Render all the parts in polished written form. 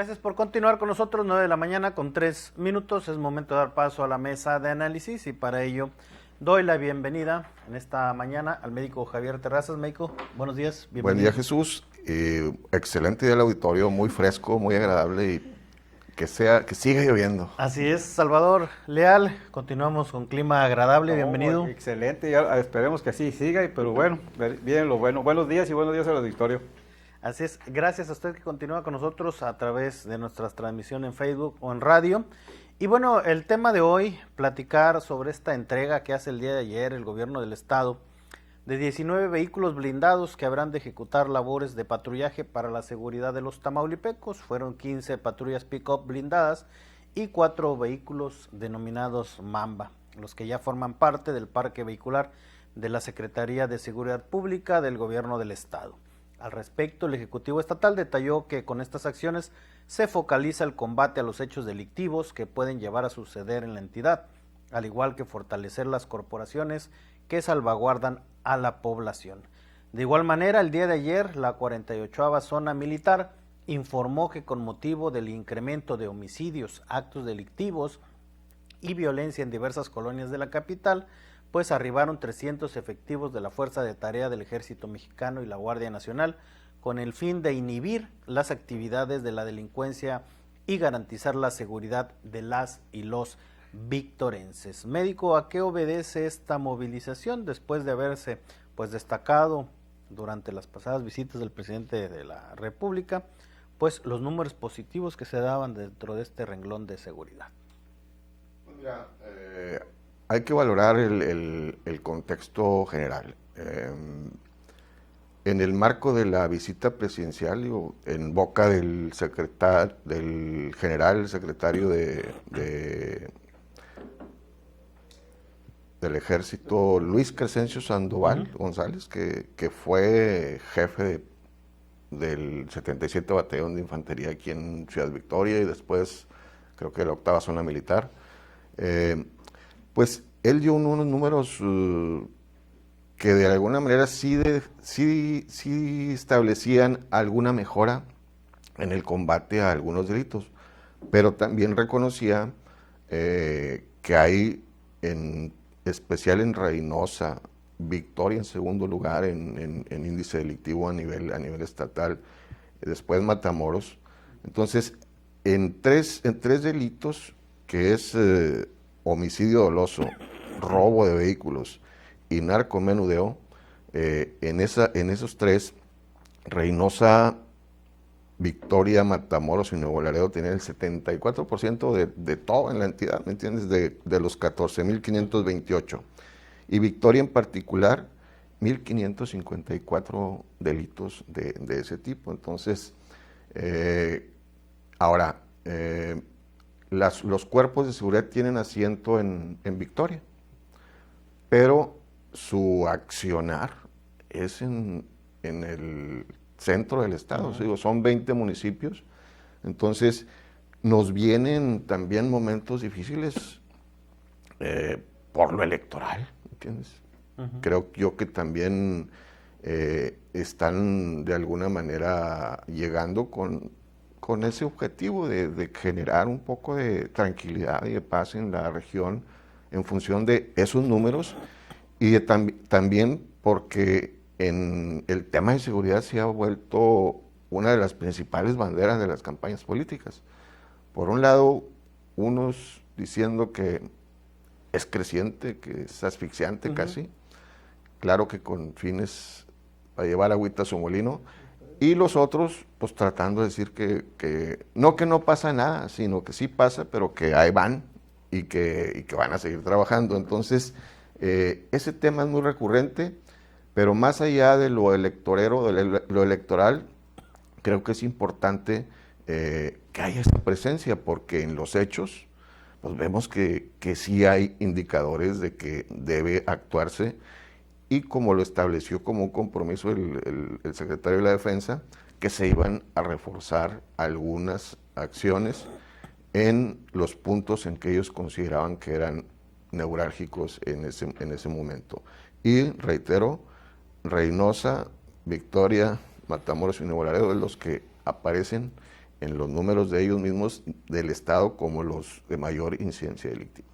Gracias por continuar con nosotros, 9 de la mañana con 3 minutos. Es momento de dar paso a la mesa de análisis y para ello doy la bienvenida en esta mañana al médico Javier Terrazas. Médico, buenos días, bienvenido. Buen día, Jesús. Excelente día el auditorio, muy fresco, muy agradable y que siga lloviendo. Así es, Salvador Leal, continuamos con clima agradable, bienvenido. Excelente, ya esperemos que así siga, pero bueno, bien lo bueno. Buenos días y buenos días al auditorio. Así es, gracias a usted que continúa con nosotros a través de nuestras transmisiones en Facebook o en radio. Y bueno, el tema de hoy, platicar sobre esta entrega que hace el día de ayer el gobierno del estado de 19 vehículos blindados que habrán de ejecutar labores de patrullaje para la seguridad de los tamaulipecos. Fueron 15 patrullas pick-up blindadas y 4 vehículos denominados Mamba, los que ya forman parte del parque vehicular de la Secretaría de Seguridad Pública del gobierno del estado. Al respecto, el Ejecutivo Estatal detalló que con estas acciones se focaliza el combate a los hechos delictivos que pueden llevar a suceder en la entidad, al igual que fortalecer las corporaciones que salvaguardan a la población. De igual manera, el día de ayer, la 48ª Zona Militar informó que con motivo del incremento de homicidios, actos delictivos y violencia en diversas colonias de la capital, pues arribaron 300 efectivos de la Fuerza de Tarea del Ejército Mexicano y la Guardia Nacional con el fin de inhibir las actividades de la delincuencia y garantizar la seguridad de las y los victorenses. Médico, ¿a qué obedece esta movilización después de haberse pues destacado durante las pasadas visitas del presidente de la República pues los números positivos que se daban dentro de este renglón de seguridad? Mira, hay que valorar el contexto general. En el marco de la visita presidencial, en boca del general secretario del Ejército, Luis Crescencio Sandoval González, que fue jefe del 77 Batallón de Infantería aquí en Ciudad Victoria y después creo que la 8ª Zona Militar, pues él dio unos números que de alguna manera sí establecían alguna mejora en el combate a algunos delitos, pero también reconocía que hay, en especial en Reynosa, Victoria en segundo lugar en índice delictivo a nivel estatal, después Matamoros. Entonces, en tres delitos, que es homicidio doloso, robo de vehículos y narcomenudeo, en esos tres, Reynosa, Victoria, Matamoros y Nuevo Laredo tienen el 74% de todo en la entidad, ¿me entiendes? De los 14.528. Y Victoria en particular, 1.554 delitos de ese tipo. Entonces, ahora, los cuerpos de seguridad tienen asiento en Victoria, pero su accionar es en el centro del estado. Digo, son 20 municipios, entonces nos vienen también momentos difíciles por lo electoral, ¿entiendes? Creo yo que también están de alguna manera llegando con ese objetivo de generar un poco de tranquilidad y de paz en la región en función de esos números y también porque en el tema de seguridad se ha vuelto una de las principales banderas de las campañas políticas. Por un lado, unos diciendo que es creciente, que es asfixiante casi, claro que con fines para llevar agüita a su molino, y los otros pues tratando de decir que no pasa nada, sino que sí pasa, pero que ahí van y que van a seguir trabajando. Entonces, ese tema es muy recurrente, pero más allá de lo electoral, creo que es importante que haya esa presencia, porque en los hechos pues vemos que sí hay indicadores de que debe actuarse, y como lo estableció como un compromiso el secretario de la Defensa, que se iban a reforzar algunas acciones en los puntos en que ellos consideraban que eran neurálgicos en ese momento. Y reitero, Reynosa, Victoria, Matamoros y Nuevo Laredo, de los que aparecen en los números de ellos mismos del Estado como los de mayor incidencia delictiva.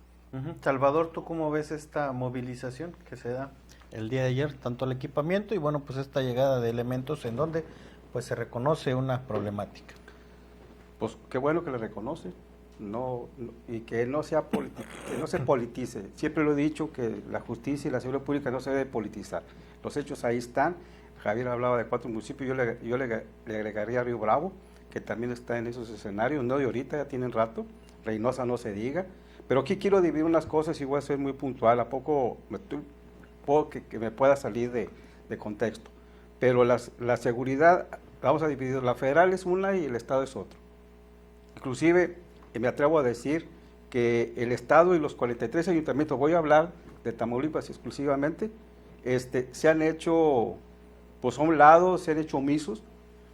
Salvador, ¿tú cómo ves esta movilización que se da el día de ayer, tanto el equipamiento y bueno, pues esta llegada de elementos en donde pues se reconoce una problemática? Pues qué bueno que le reconoce, y que no se politice. Siempre lo he dicho que la justicia y la seguridad pública no se debe politizar. Los hechos ahí están. Javier hablaba de 4 municipios, yo le agregaría Río Bravo, que también está en esos escenarios, no de ahorita, ya tienen rato. Reynosa no se diga. Pero aquí quiero dividir unas cosas y voy a ser muy puntual, ¿a poco puedo que me pueda salir de contexto? Pero la seguridad, vamos a dividir, la federal es una y el Estado es otro. Inclusive, me atrevo a decir que el Estado y los 43 ayuntamientos, voy a hablar de Tamaulipas exclusivamente, se han hecho, pues a un lado, se han hecho omisos,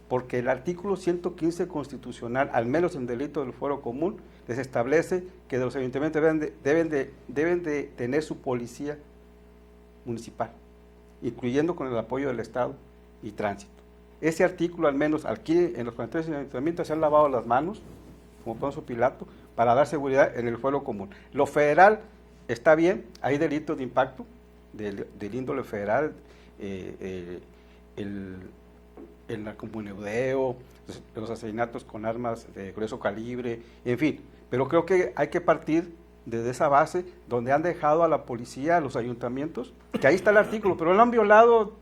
porque el artículo 115 constitucional, al menos en delito del fuero común, les establece que los ayuntamientos deben de tener su policía municipal, incluyendo con el apoyo del Estado y tránsito. Ese artículo, al menos aquí en los 43 ayuntamientos, se han lavado las manos, como Poncio Pilato, para dar seguridad en el fuero común. Lo federal está bien, hay delitos de impacto, del índole federal, el narcomenudeo, los asesinatos con armas de grueso calibre, en fin. Pero creo que hay que partir desde esa base donde han dejado a la policía, a los ayuntamientos, que ahí está el artículo, pero lo han violado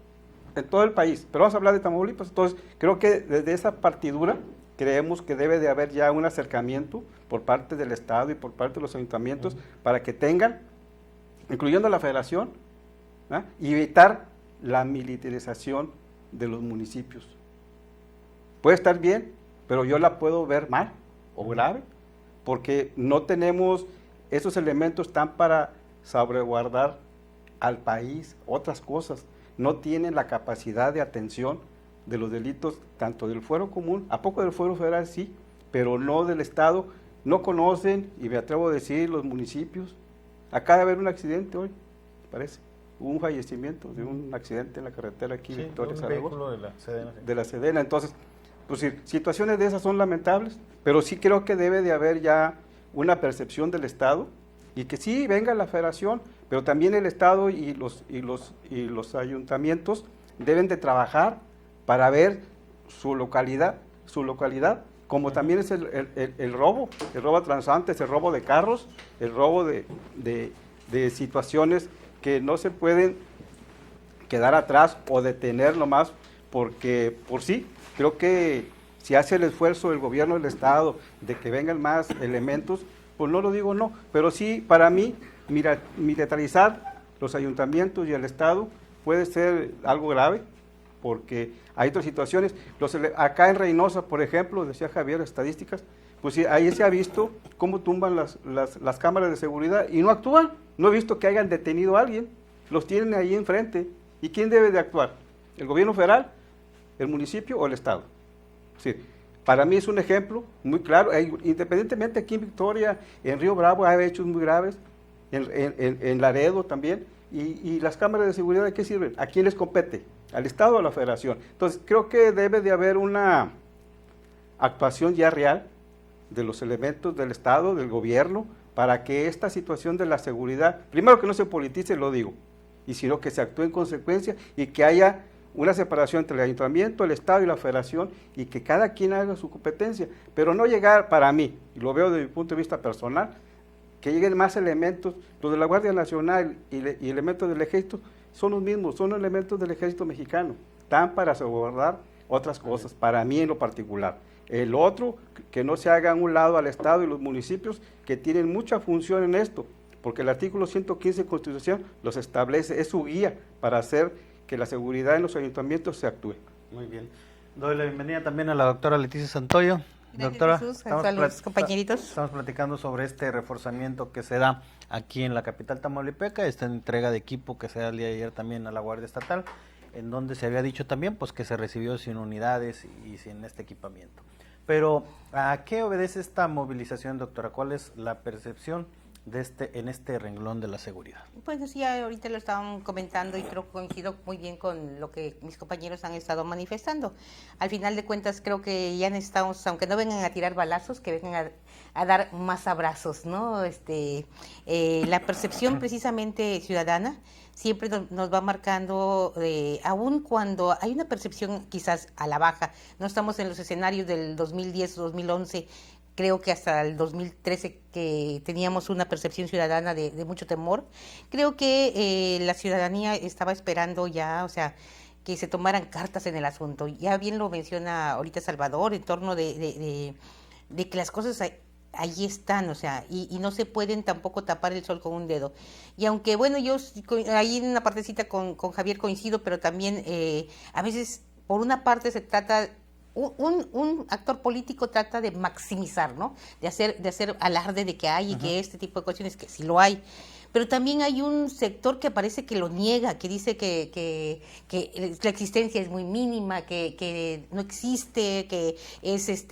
en todo el país. Pero vamos a hablar de Tamaulipas. Entonces, creo que desde esa partidura creemos que debe de haber ya un acercamiento por parte del Estado y por parte de los ayuntamientos para que tengan, incluyendo la federación, y evitar la militarización de los municipios. Puede estar bien, pero yo la puedo ver mal o grave, porque no tenemos esos elementos tan para salvaguardar al país, otras cosas. No tienen la capacidad de atención de los delitos, tanto del fuero común, a poco del fuero federal sí, pero no del Estado. No conocen, y me atrevo a decir, los municipios. Acaba de haber un accidente hoy, parece. Hubo un fallecimiento de un accidente en la carretera aquí, sí, Victoria Zaragoza, de la Sedena. De la Sedena. Entonces, pues situaciones de esas son lamentables, pero sí creo que debe de haber ya una percepción del Estado, y que sí venga la federación, pero también el Estado y los ayuntamientos deben de trabajar para ver su localidad, como también es el robo a transeúntes, el robo de carros, el robo de situaciones que no se pueden quedar atrás o detener nomás porque por sí. Creo que si hace el esfuerzo el gobierno del Estado de que vengan más elementos, pues no lo digo no, pero sí para mí militarizar los ayuntamientos y el Estado puede ser algo grave, porque hay otras situaciones. Acá en Reynosa, por ejemplo, decía Javier, estadísticas, pues sí, ahí se ha visto cómo tumban las cámaras de seguridad y no actúan. No he visto que hayan detenido a alguien, los tienen ahí enfrente. ¿Y quién debe de actuar? ¿El gobierno federal, el municipio o el Estado? Sí, para mí es un ejemplo muy claro. Independientemente aquí en Victoria, en Río Bravo hay hechos muy graves, en Laredo también. ¿Y las cámaras de seguridad de qué sirven? ¿A quién les compete? ¿Al Estado o a la Federación? Entonces, creo que debe de haber una actuación ya real de los elementos del Estado, del gobierno, para que esta situación de la seguridad, primero que no se politice, lo digo, y sino que se actúe en consecuencia y que haya una separación entre el ayuntamiento, el Estado y la Federación, y que cada quien haga su competencia, pero no llegar, para mí, y lo veo desde mi punto de vista personal, que lleguen más elementos. Los de la Guardia Nacional y elementos del Ejército son los mismos, son elementos del Ejército Mexicano, están para salvaguardar otras cosas, para mí en lo particular. El otro, que no se haga a un lado al Estado y los municipios, que tienen mucha función en esto, porque el artículo 115 de Constitución los establece, es su guía para hacer que la seguridad en los ayuntamientos se actúe. Muy bien. Doy la bienvenida también a la doctora Leticia Santoyo. Gracias, doctora, Jesús, a los compañeritos. Estamos platicando sobre este reforzamiento que se da aquí en la capital tamaulipeca, esta entrega de equipo que se da el día de ayer también a la Guardia Estatal, en donde se había dicho también pues que se recibió sin unidades y sin este equipamiento. Pero, ¿a qué obedece esta movilización, doctora? ¿Cuál es la percepción en este renglón de la seguridad? Pues sí, ahorita lo estaban comentando y creo que coincido muy bien con lo que mis compañeros han estado manifestando. Al final de cuentas creo que ya necesitamos, aunque no vengan a tirar balazos, que vengan a dar más abrazos, ¿no? La percepción precisamente ciudadana siempre nos va marcando, aun cuando hay una percepción quizás a la baja, no estamos en los escenarios del 2010 o 2011, creo que hasta el 2013 que teníamos una percepción ciudadana de mucho temor. Creo que la ciudadanía estaba esperando ya, o sea, que se tomaran cartas en el asunto. Ya bien lo menciona ahorita Salvador, en torno de que las cosas ahí están, o sea, y no se pueden tampoco tapar el sol con un dedo. Y aunque, bueno, yo ahí en una partecita con Javier coincido, pero también a veces, por una parte se trata... Un actor político trata de maximizar, ¿no? De hacer alarde de que hay y que este tipo de cuestiones, que sí lo hay. Pero también hay un sector que parece que lo niega, que dice que la existencia es muy mínima, que no existe, que es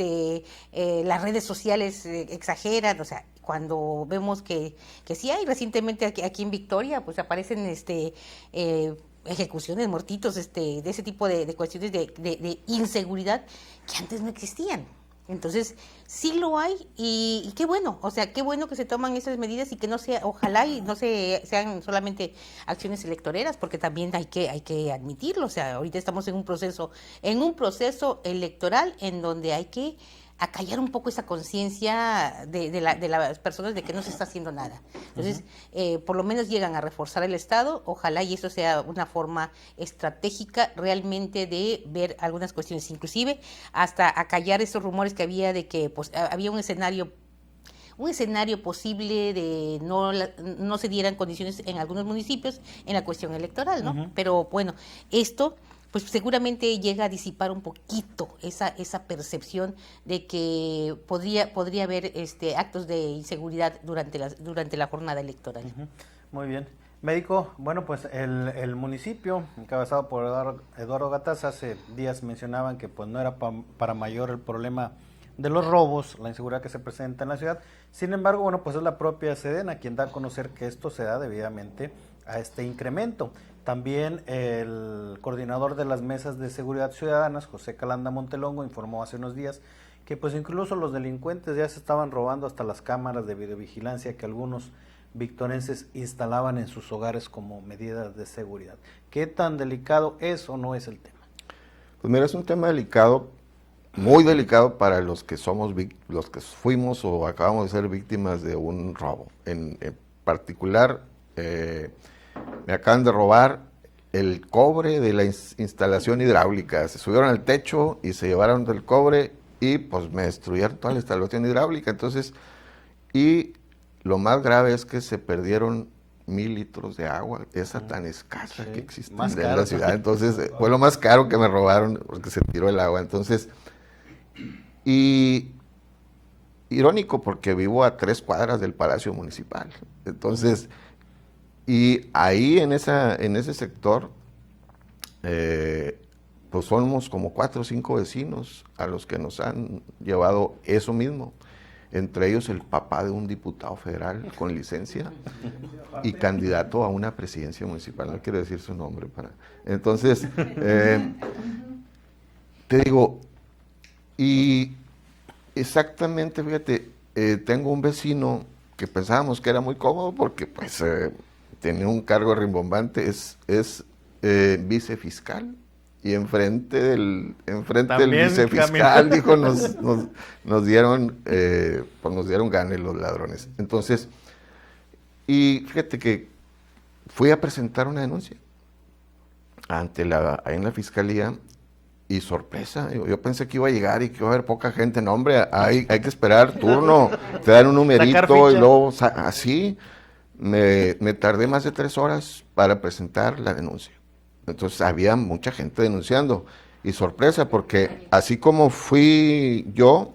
las redes sociales exageran, o sea, cuando vemos que sí hay. Recientemente aquí en Victoria pues aparecen ejecuciones, muertitos, de ese tipo de cuestiones de inseguridad que antes no existían. Entonces, sí lo hay y qué bueno, o sea, qué bueno que se toman esas medidas y que no sea, ojalá y no sean solamente acciones electoreras, porque también hay que admitirlo, o sea, ahorita estamos en un proceso electoral en donde hay que acallar un poco esa conciencia de las personas de que no se está haciendo nada. Entonces, por lo menos llegan a reforzar el Estado, ojalá y eso sea una forma estratégica realmente de ver algunas cuestiones, inclusive hasta acallar esos rumores que había de que pues había un escenario posible de no se dieran condiciones en algunos municipios en la cuestión electoral, ¿no? Pero bueno, esto pues seguramente llega a disipar un poquito esa percepción de que podría haber actos de inseguridad durante la jornada electoral. Muy bien. Médico, bueno, pues el municipio, encabezado por Eduardo Gataz, hace días mencionaban que pues no era para mayor el problema de los robos, la inseguridad que se presenta en la ciudad. Sin embargo, bueno, pues es la propia Sedena quien da a conocer que esto se da debidamente a este incremento. También el coordinador de las mesas de seguridad ciudadanas, José Calanda Montelongo, informó hace unos días que pues incluso los delincuentes ya se estaban robando hasta las cámaras de videovigilancia que algunos victorenses instalaban en sus hogares como medidas de seguridad. ¿Qué tan delicado es o no es el tema? Pues mira, es un tema delicado, muy delicado para los que fuimos o acabamos de ser víctimas de un robo. En particular, me acaban de robar el cobre de la instalación hidráulica. Se subieron al techo y se llevaron del cobre y pues me destruyeron toda la instalación hidráulica. Entonces, y lo más grave es que se perdieron 1,000 litros de agua, esa tan escasa que existe en la ciudad. Entonces, fue lo más caro que me robaron porque se tiró el agua. Entonces, y irónico porque vivo a 3 cuadras del Palacio Municipal. Entonces, y ahí en ese sector, pues somos como 4 o 5 vecinos a los que nos han llevado eso mismo. Entre ellos el papá de un diputado federal con licencia y candidato a una presidencia municipal, no quiero decir su nombre Entonces, te digo, y exactamente, fíjate, tengo un vecino que pensábamos que era muy cómodo porque pues tenía un cargo rimbombante, es vicefiscal. Y enfrente del vicefiscal, dijo, nos dierron gane los ladrones. Entonces, y fíjate que fui a presentar una denuncia ahí en la fiscalía, y sorpresa, yo pensé que iba a llegar y que iba a haber poca gente. No, hombre, hay que esperar turno, te dan un numerito y luego así. Me tardé más de 3 horas para presentar la denuncia. Entonces había mucha gente denunciando y sorpresa porque así como fui yo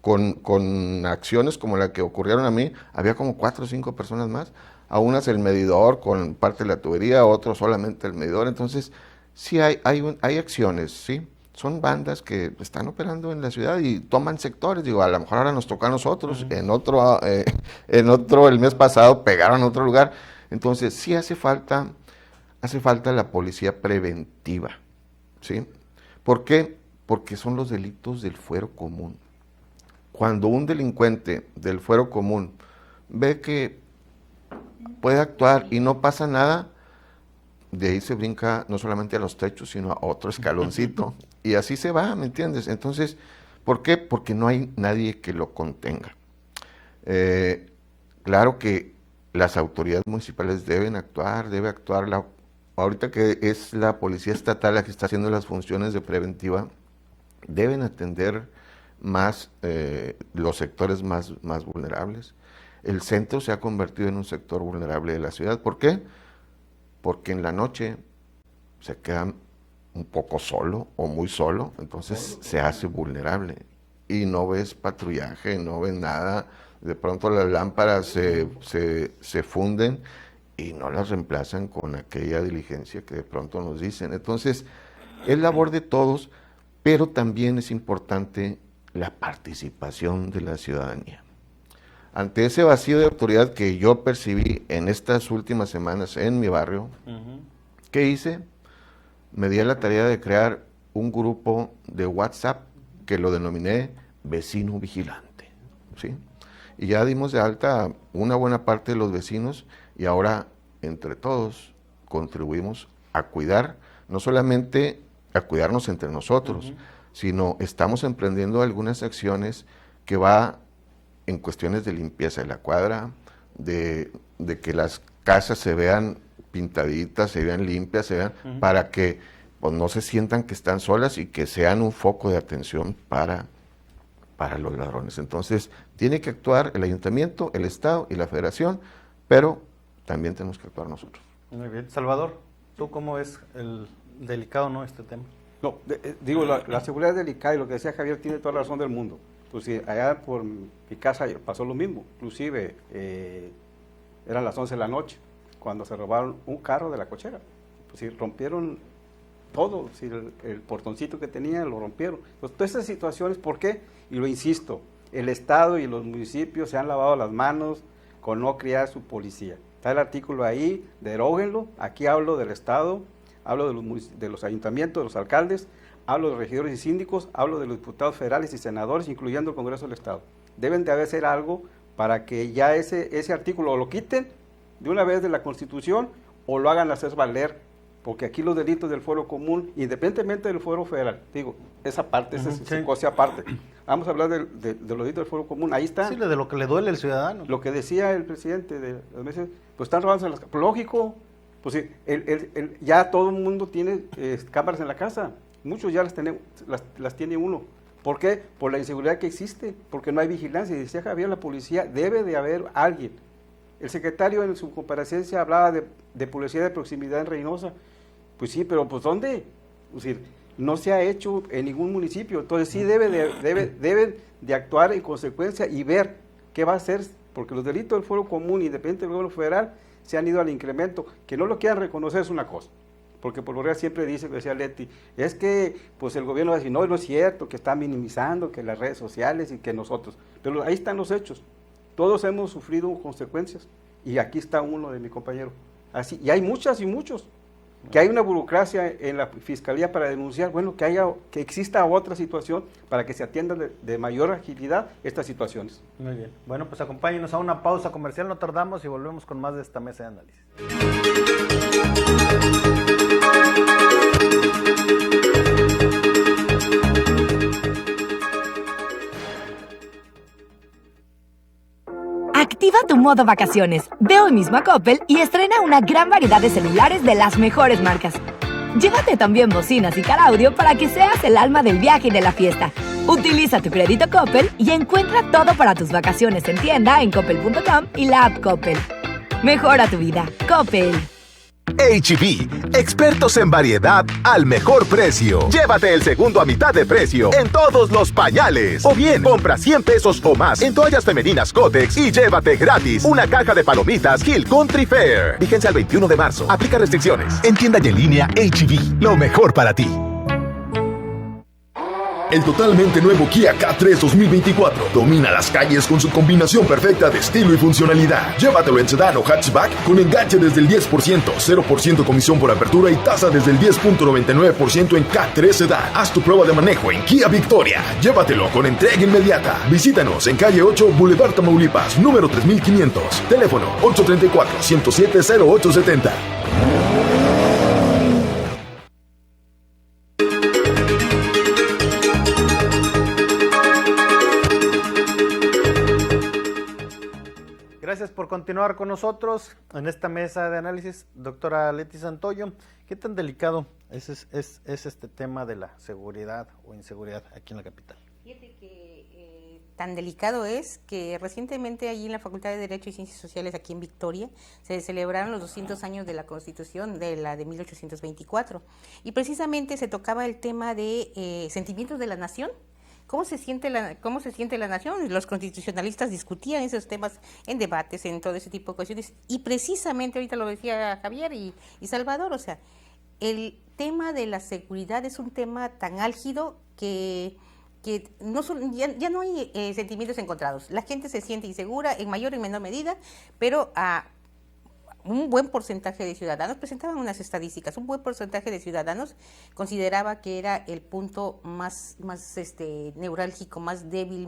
con acciones como la que ocurrieron a mí, había como 4 o 5 personas más, a unas el medidor con parte de la tubería, a otros solamente el medidor. Entonces sí hay acciones, sí, son bandas que están operando en la ciudad y toman sectores. Digo, a lo mejor ahora nos toca a nosotros, en otro, el mes pasado pegaron a otro lugar. Entonces, sí hace falta la policía preventiva, ¿sí? ¿Por qué? Porque son los delitos del fuero común. Cuando un delincuente del fuero común ve que puede actuar y no pasa nada, de ahí se brinca no solamente a los techos, sino a otro escaloncito, y así se va, ¿me entiendes? Entonces, ¿por qué? Porque no hay nadie que lo contenga. Claro que las autoridades municipales debe actuar ahorita que es la policía estatal la que está haciendo las funciones de preventiva, deben atender más los sectores más vulnerables. El centro se ha convertido en un sector vulnerable de la ciudad. ¿Por qué? Porque en la noche se queda un poco solo o muy solo, entonces se hace vulnerable. Y no ves patrullaje, no ves nada. De pronto las lámparas se funden y no las reemplazan con aquella diligencia que de pronto nos dicen. Entonces, es labor de todos, pero también es importante la participación de la ciudadanía. Ante ese vacío de autoridad que yo percibí en estas últimas semanas en mi barrio, ¿qué hice? Me di a la tarea de crear un grupo de WhatsApp que lo denominé Vecino Vigilante, ¿sí? Y ya dimos de alta una buena parte de los vecinos y ahora entre todos contribuimos a cuidar, no solamente a cuidarnos entre nosotros, sino estamos emprendiendo algunas acciones que va en cuestiones de limpieza de la cuadra, de que las casas se vean pintaditas, se vean limpias, se vean, para que pues, no se sientan que están solas y que sean un foco de atención para los ladrones. Entonces, tiene que actuar el ayuntamiento, el Estado y la Federación, pero también tenemos que actuar nosotros. Muy bien. Salvador, ¿tú cómo ves el delicado, no, este tema? No, digo, la seguridad es delicada y lo que decía Javier tiene toda la razón del mundo. Pues allá por mi casa pasó lo mismo, inclusive eran las 11 de la noche cuando se robaron un carro de la cochera. Pues sí, rompieron todo, sí, el portoncito que tenía lo rompieron. Entonces, todas esas situaciones, ¿por qué? Y lo insisto, el Estado y los municipios se han lavado las manos con no crear su policía. Está el artículo ahí, deróguenlo. Aquí hablo del Estado, hablo de los ayuntamientos, de los alcaldes, hablo de regidores y síndicos, hablo de los diputados federales y senadores, incluyendo el Congreso del Estado. Deben de hacer algo para que ya ese artículo o lo quiten de una vez de la Constitución o lo hagan hacer valer, porque aquí los delitos del fuero común, independientemente del fuero federal, digo, esa parte, esa es cosa aparte. Vamos a hablar de los delitos del fuero común, ahí está. Sí, de lo que le duele al ciudadano. Lo que decía el presidente de los meses, pues están robándose las casas. Lógico, pues sí, ya todo el mundo tiene cámaras en la casa. Muchos ya las tiene uno. ¿Por qué? Por la inseguridad que existe, porque no hay vigilancia. Y decía Javier, la policía, debe de haber alguien. El secretario en su comparecencia hablaba de policía de proximidad en Reynosa. Pues sí, pero pues ¿dónde? Es decir, no se ha hecho en ningún municipio. Entonces sí deben de actuar en consecuencia y ver qué va a hacer, porque los delitos del fuero común, independiente del gobierno federal, se han ido al incremento. Que no lo quieran reconocer es una cosa. Porque por lo real siempre dice, decía Leti, es que pues el gobierno va a decir, no es cierto, que está minimizando, que las redes sociales y que nosotros. Pero ahí están los hechos. Todos hemos sufrido consecuencias. Y aquí está uno de mi compañero. Así, y hay muchas y muchos. Que hay una burocracia en la Fiscalía para denunciar, bueno, que exista otra situación para que se atiendan de mayor agilidad estas situaciones. Muy bien. Bueno, pues acompáñenos a una pausa comercial, no tardamos y volvemos con más de esta mesa de análisis. Activa tu modo vacaciones. Ve hoy mismo a Coppel y estrena una gran variedad de celulares de las mejores marcas. Llévate también bocinas y car audio para que seas el alma del viaje y de la fiesta. Utiliza tu crédito Coppel y encuentra todo para tus vacaciones en tienda en coppel.com y la app Coppel. Mejora tu vida. Coppel. H-E-B, expertos en variedad al mejor precio. Llévate el segundo a mitad de precio en todos los pañales. O bien, compra 100 pesos o más en toallas femeninas Kotex y llévate gratis una caja de palomitas Hill Country Fair. Vigencia el 21 de marzo. Aplica restricciones. En tienda y en línea H-E-B, lo mejor para ti. El totalmente nuevo Kia K3 2024 domina las calles con su combinación perfecta de estilo y funcionalidad. Llévatelo en sedán o hatchback con enganche desde el 10%, 0% comisión por apertura y tasa desde el 10.99% en K3 sedán. Haz tu prueba de manejo en Kia Victoria. Llévatelo con entrega inmediata. Visítanos en calle 8, Boulevard Tamaulipas, número 3500. Teléfono 834-107-0870. Gracias por continuar con nosotros en esta mesa de análisis. Doctora Leti Santoyo, ¿qué tan delicado es este tema de la seguridad o inseguridad aquí en la capital? Fíjate que tan delicado es que recientemente allí en la Facultad de Derecho y Ciencias Sociales aquí en Victoria se celebraron los 200 años de la Constitución, de la de 1824, y precisamente se tocaba el tema de sentimientos de la nación. ¿Cómo se siente la nación? Los constitucionalistas discutían esos temas en debates, en todo ese tipo de cuestiones. Y precisamente, ahorita lo decía Javier y Salvador, o sea, el tema de la seguridad es un tema tan álgido que no ya no hay sentimientos encontrados. La gente se siente insegura en mayor y menor medida, pero un buen porcentaje de ciudadanos, presentaban unas estadísticas, un buen porcentaje de ciudadanos consideraba que era el punto más neurálgico, más débil,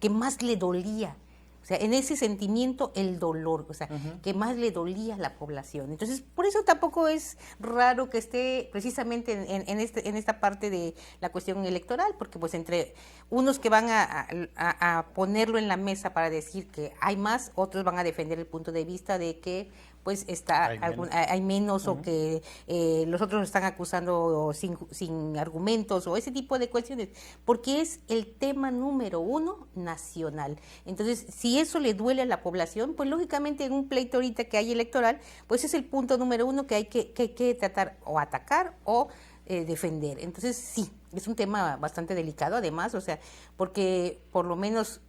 que más le dolía. O sea, en ese sentimiento el dolor, o sea, que más le dolía a la población. Entonces, por eso tampoco es raro que esté precisamente en esta parte de la cuestión electoral, porque pues entre unos que van a ponerlo en la mesa para decir que hay más, otros van a defender el punto de vista de que pues hay menos o que los otros están acusando sin argumentos o ese tipo de cuestiones, porque es el tema número 1 nacional. Entonces, si eso le duele a la población, pues lógicamente en un pleito ahorita que hay electoral, pues es el punto número 1 que hay que tratar o atacar o defender. Entonces, sí, es un tema bastante delicado además, o sea, porque por lo menos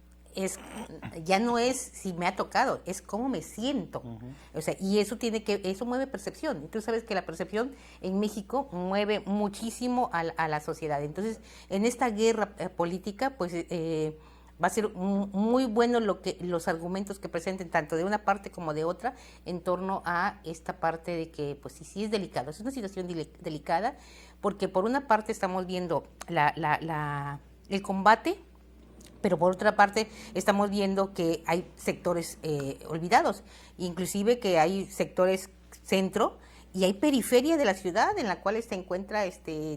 ya no es si me ha tocado, es cómo me siento. O sea, y eso mueve percepción. Y tú sabes que la percepción en México mueve muchísimo a la sociedad. Entonces, en esta guerra política, pues va a ser muy bueno los argumentos que presenten tanto de una parte como de otra en torno a esta parte de que, pues sí es delicado. Es una situación delicada porque por una parte estamos viendo el combate, pero por otra parte estamos viendo que hay sectores olvidados, inclusive que hay sectores centro y hay periferia de la ciudad en la cual se encuentra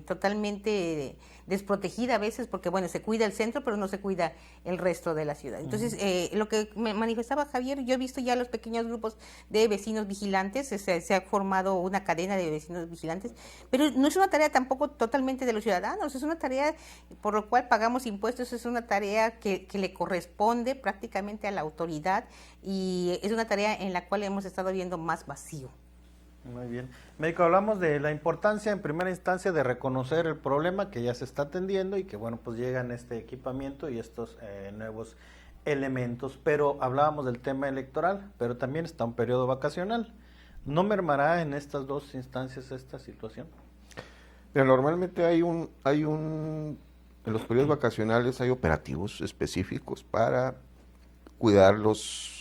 totalmente desprotegida a veces porque bueno, se cuida el centro pero no se cuida el resto de la ciudad. Entonces, lo que me manifestaba Javier, yo he visto ya los pequeños grupos de vecinos vigilantes, se ha formado una cadena de vecinos vigilantes, pero no es una tarea tampoco totalmente de los ciudadanos, es una tarea por lo cual pagamos impuestos, es una tarea que le corresponde prácticamente a la autoridad y es una tarea en la cual hemos estado viendo más vacío. Muy bien. Médico, hablamos de la importancia en primera instancia de reconocer el problema que ya se está atendiendo y que bueno, pues llegan este equipamiento y estos nuevos elementos, pero hablábamos del tema electoral, pero también está un periodo vacacional. ¿No mermará en estas dos instancias esta situación? Mira, normalmente en los periodos vacacionales hay operativos específicos para cuidar los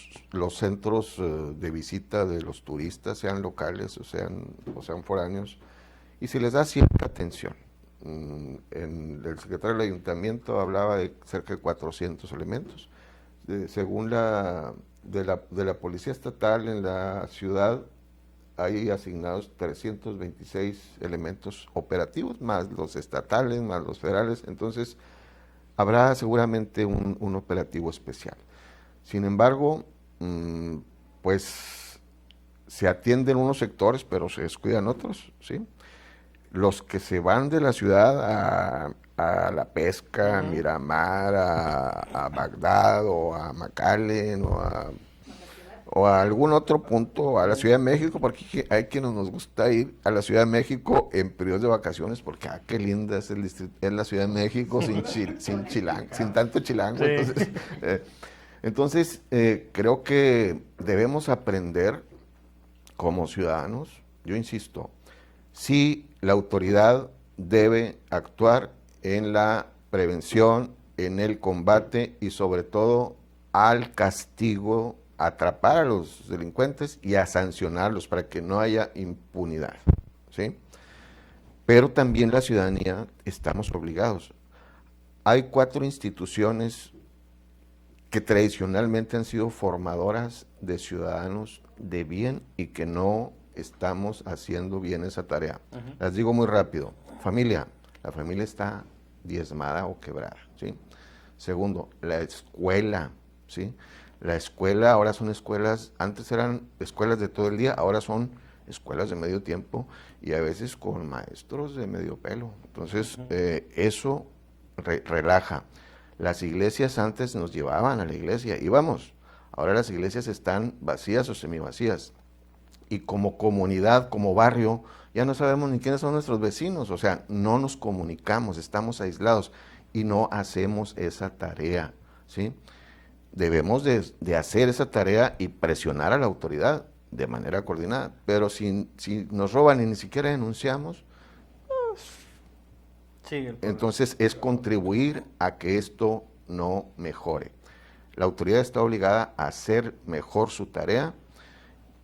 centros de visita de los turistas, sean locales o sean foráneos, y se les da cierta atención. El secretario del ayuntamiento hablaba de cerca de 400 elementos. Según de la Policía Estatal en la ciudad, hay asignados 326 elementos operativos, más los estatales, más los federales, entonces habrá seguramente un operativo especial. Sin embargo, pues se atienden unos sectores, pero se descuidan otros, ¿sí? Los que se van de la ciudad a la pesca, a Miramar, a Bagdad, o a McAllen, o a algún otro punto, a la Ciudad de México, porque hay quienes nos gusta ir a la Ciudad de México en periodos de vacaciones, porque qué linda es la Ciudad de México sin tanto chilango. Sí. Entonces, creo que debemos aprender como ciudadanos, yo insisto, si la autoridad debe actuar en la prevención, en el combate y sobre todo al castigo, atrapar a los delincuentes y a sancionarlos para que no haya impunidad, ¿sí? Pero también la ciudadanía estamos obligados. Hay 4 instituciones que tradicionalmente han sido formadoras de ciudadanos de bien y que no estamos haciendo bien esa tarea. Las digo muy rápido. Familia, la familia está diezmada o quebrada, ¿sí? Segundo, la escuela, ¿sí? La escuela ahora son escuelas, antes eran escuelas de todo el día, ahora son escuelas de medio tiempo y a veces con maestros de medio pelo. Entonces, eso relaja. Las iglesias antes nos llevaban a la iglesia, íbamos. Ahora las iglesias están vacías o semivacías. Y como comunidad, como barrio, ya no sabemos ni quiénes son nuestros vecinos. O sea, no nos comunicamos, estamos aislados y no hacemos esa tarea, ¿sí? Debemos de hacer esa tarea y presionar a la autoridad de manera coordinada. Pero si nos roban y ni siquiera denunciamos, entonces es contribuir a que esto no mejore. La autoridad está obligada a hacer mejor su tarea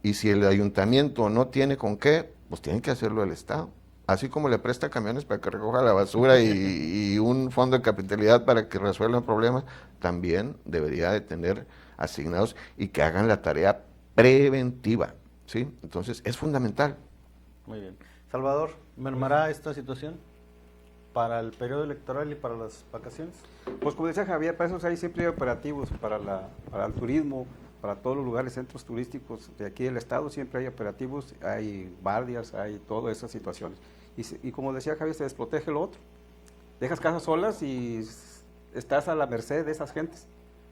y si el ayuntamiento no tiene con qué, pues tiene que hacerlo el Estado. Así como le presta camiones para que recoja la basura y un fondo de capitalidad para que resuelvan problemas, también debería de tener asignados y que hagan la tarea preventiva, ¿sí? Entonces es fundamental. Muy bien. Salvador, ¿mermará esta situación para el periodo electoral y para las vacaciones? Pues como decía Javier, para eso hay siempre operativos para el turismo, para todos los lugares, centros turísticos de aquí del estado, siempre hay operativos, hay guardias, hay todas esas situaciones. Y como decía Javier, se desprotege lo otro. Dejas casas solas y estás a la merced de esas gentes,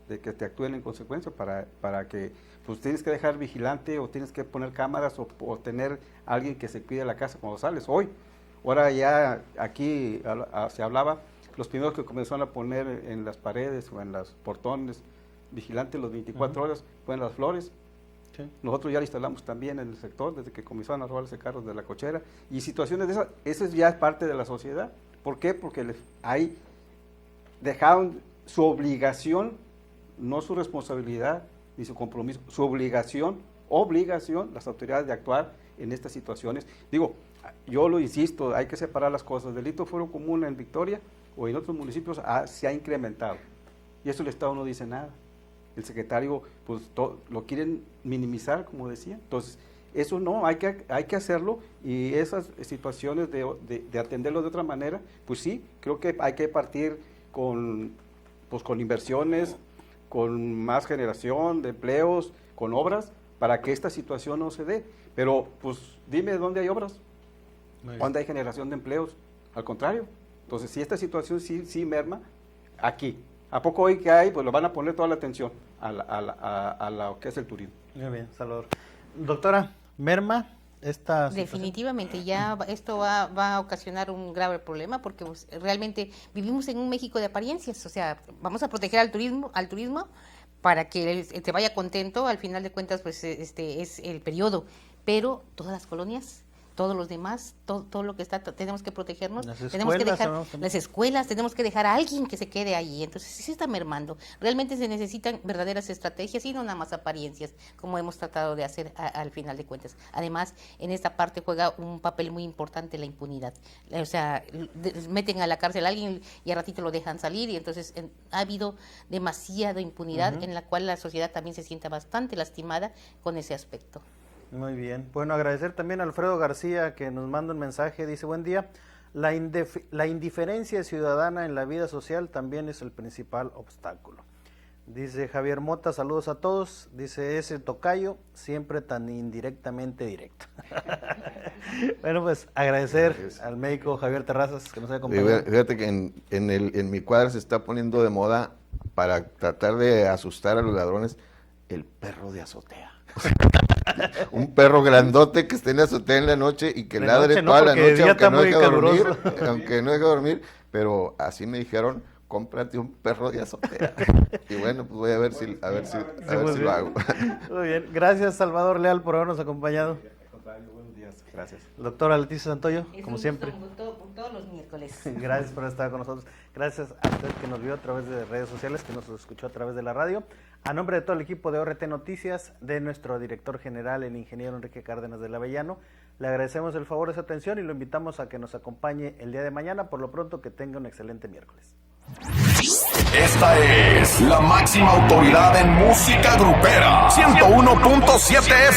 de que te actúen en consecuencia para que, pues tienes que dejar vigilante o tienes que poner cámaras o tener alguien que se cuide la casa cuando sales. Ahora ya aquí se hablaba, los primeros que comenzaron a poner en las paredes o en los portones, vigilante los 24 horas, ponen las flores. Sí. Nosotros ya lo instalamos también en el sector, desde que comenzaron a robarse carros de la cochera, y situaciones de esas, eso ya es parte de la sociedad. ¿Por qué? Porque ahí dejaron su obligación, no su responsabilidad, ni su compromiso, su obligación, las autoridades de actuar en estas situaciones. Digo, yo lo insisto, hay que separar las cosas. Delito fuero común en Victoria o en otros municipios se ha incrementado, y eso el Estado no dice nada. El secretario, pues lo quieren minimizar, como decía. Entonces, eso no, hay que hacerlo, y esas situaciones de atenderlo de otra manera, pues sí, creo que hay que partir con inversiones, con más generación de empleos, con obras, para que esta situación no se dé. Pero, pues, dime dónde hay obras, dónde hay generación de empleos. Al contrario. Entonces, si esta situación sí merma, aquí. ¿A poco hoy que hay? Pues lo van a poner toda la atención a lo que es el turismo. Muy bien, Salvador. Doctora, ¿merma esta situación? Definitivamente, ya esto va a ocasionar un grave problema, porque pues, realmente vivimos en un México de apariencias. O sea, vamos a proteger al turismo para que te vaya contento. Al final de cuentas, pues es el periodo, pero todas las colonias, todos los demás, todo lo que está, tenemos que protegernos, tenemos que dejar las escuelas, tenemos que dejar a alguien que se quede ahí. Entonces sí se está mermando. Realmente se necesitan verdaderas estrategias y no nada más apariencias, como hemos tratado de hacer al final de cuentas. Además, en esta parte juega un papel muy importante la impunidad. O sea, meten a la cárcel a alguien y a ratito lo dejan salir, y entonces ha habido demasiada impunidad en la cual la sociedad también se siente bastante lastimada con ese aspecto. Muy bien. Bueno, agradecer también a Alfredo García, que nos manda un mensaje. Dice: buen día. La indiferencia ciudadana en la vida social también es el principal obstáculo. Dice Javier Mota: saludos a todos. Dice: ese tocayo siempre tan indirectamente directo. Bueno, pues agradecer al médico Javier Terrazas que nos ha acompañado. Fíjate que en mi cuadra se está poniendo de moda, para tratar de asustar a los ladrones, el perro de azotea. Un perro grandote que esté en la azotea en la noche y que ladre toda la noche, aunque no deje dormir, pero así me dijeron: cómprate un perro de azotea. Y bueno, pues voy a ver si lo hago. Muy bien, gracias Salvador Leal por habernos acompañado. Buenos días, gracias. Doctora Leticia Santoyo, como siempre. Todos los miércoles. miércoles. Gracias por estar con nosotros. Gracias a usted que nos vio a través de redes sociales, que nos escuchó a través de la radio. A nombre de todo el equipo de ORT Noticias, de nuestro director general, el ingeniero Enrique Cárdenas del Avellano, le agradecemos el favor de su atención y lo invitamos a que nos acompañe el día de mañana. Por lo pronto, que tenga un excelente miércoles. Esta es la máxima autoridad en música grupera, 101.7 FM.